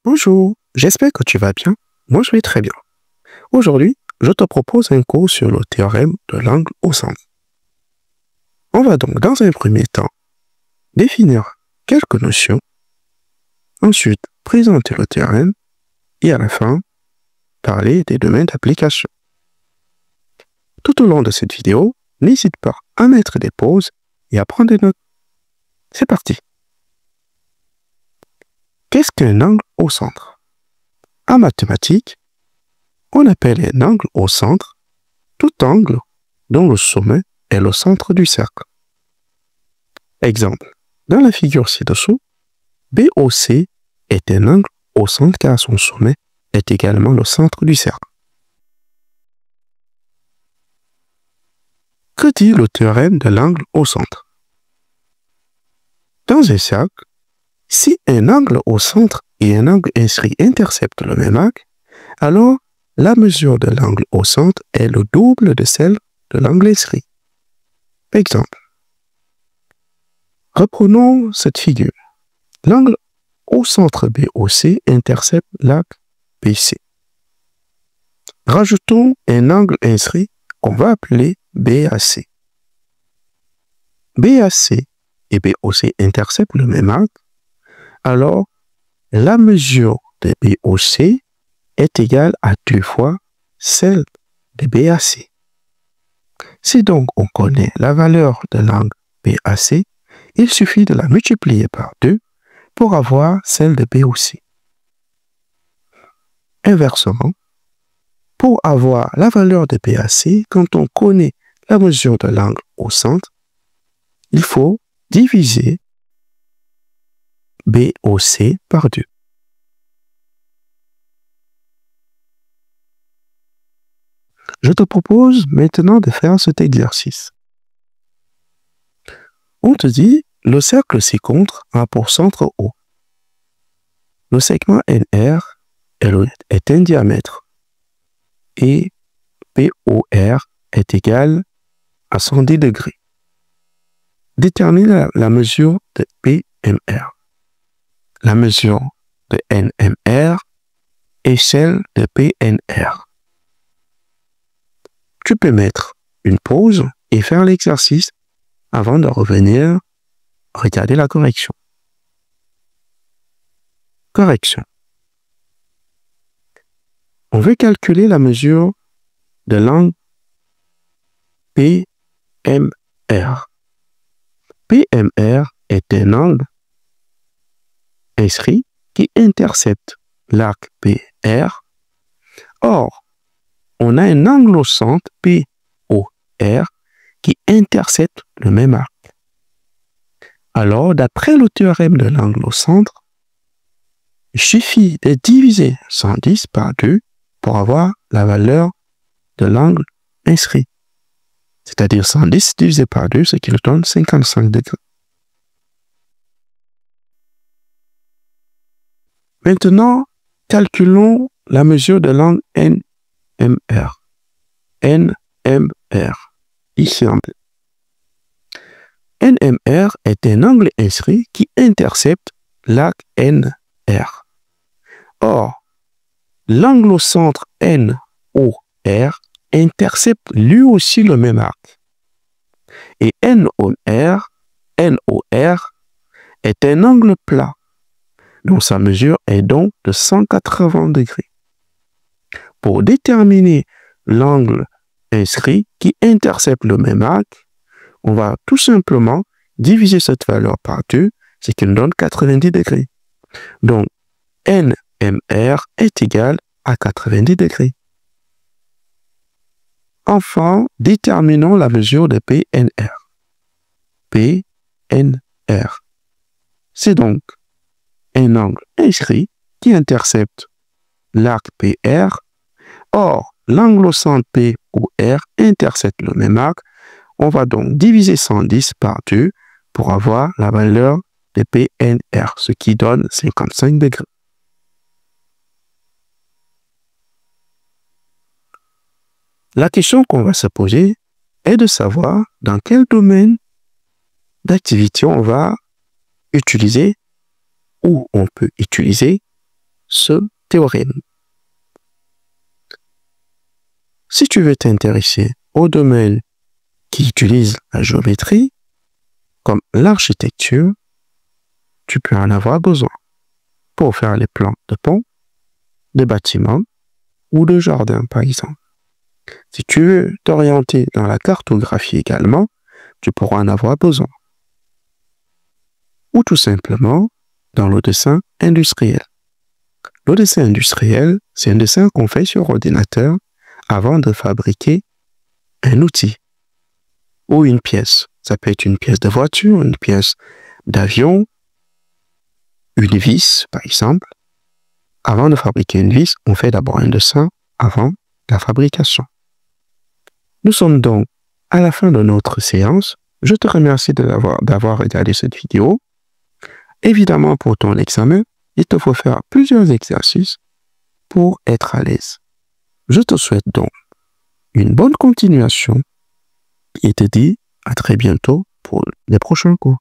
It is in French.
Bonjour, j'espère que tu vas bien. Moi, je vais très bien. Aujourd'hui, je te propose un cours sur le théorème de l'angle au centre. On va donc, dans un premier temps, définir quelques notions, ensuite présenter le théorème et à la fin, parler des domaines d'application. Tout au long de cette vidéo, n'hésite pas à mettre des pauses et à prendre des notes. C'est parti. Qu'est-ce qu'un angle au centre? En mathématiques, on appelle un angle au centre tout angle dont le sommet est le centre du cercle. Exemple, dans la figure ci-dessous, BOC est un angle au centre car son sommet est également le centre du cercle. Que dit le théorème de l'angle au centre? Dans un cercle, si un angle au centre et un angle inscrit interceptent le même angle, alors la mesure de l'angle au centre est le double de celle de l'angle inscrit. Exemple. Reprenons cette figure. L'angle au centre BOC intercepte l'axe BC. Rajoutons un angle inscrit qu'on va appeler BAC. BAC et BOC interceptent le même angle, alors la mesure de BOC est égale à 2 fois celle de BAC. Si donc on connaît la valeur de l'angle BAC, il suffit de la multiplier par 2 pour avoir celle de BOC. Inversement, pour avoir la valeur de BAC, quand on connaît la mesure de l'angle au centre, il faut diviser BOC par 2. Je te propose maintenant de faire cet exercice. On te dit, le cercle ci-contre a pour centre O. Le segment NR est un diamètre et POR est égal à 110 degrés. Détermine la mesure de PMR. La mesure de NMR est celle de PNR. Tu peux mettre une pause et faire l'exercice avant de revenir regarder la correction. Correction. On veut calculer la mesure de l'angle PMR. PMR est un angle inscrit qui intercepte l'arc PR. Or, on a un angle au centre POR qui intercepte le même arc. Alors, d'après le théorème de l'angle au centre, il suffit de diviser 110 par 2 pour avoir la valeur de l'angle inscrit. C'est-à-dire 110 divisé par 2, ce qui nous donne 55 degrés. Maintenant, calculons la mesure de l'angle NMR. NMR, ici en bleu. NMR est un angle inscrit qui intercepte l'arc NR. Or, l'angle au centre NOR intercepte lui aussi le même arc. Et NOR est un angle plat, dont sa mesure est donc de 180 degrés. Pour déterminer l'angle inscrit qui intercepte le même arc, on va tout simplement diviser cette valeur par 2, ce qui nous donne 90 degrés. Donc, NMR est égal à 90 degrés. Enfin, déterminons la mesure de PNR. PNR. C'est donc un angle inscrit qui intercepte l'arc PR. Or, l'angle au centre POR intercepte le même arc. On va donc diviser 110 par 2 pour avoir la valeur de PNR, ce qui donne 55 degrés. La question qu'on va se poser est de savoir dans quel domaine d'activité on va utiliser ou on peut utiliser ce théorème. Si tu veux t'intéresser au domaine qui utilise la géométrie, comme l'architecture, tu peux en avoir besoin pour faire les plans de ponts, de bâtiments ou de jardins, par exemple. Si tu veux t'orienter dans la cartographie également, tu pourras en avoir besoin. Ou tout simplement dans le dessin industriel. Le dessin industriel, c'est un dessin qu'on fait sur ordinateur avant de fabriquer un outil ou une pièce. Ça peut être une pièce de voiture, une pièce d'avion, une vis, par exemple. Avant de fabriquer une vis, on fait d'abord un dessin avant la fabrication. Nous sommes donc à la fin de notre séance. Je te remercie d'avoir regardé cette vidéo. Évidemment, pour ton examen, il te faut faire plusieurs exercices pour être à l'aise. Je te souhaite donc une bonne continuation et te dis à très bientôt pour les prochains cours.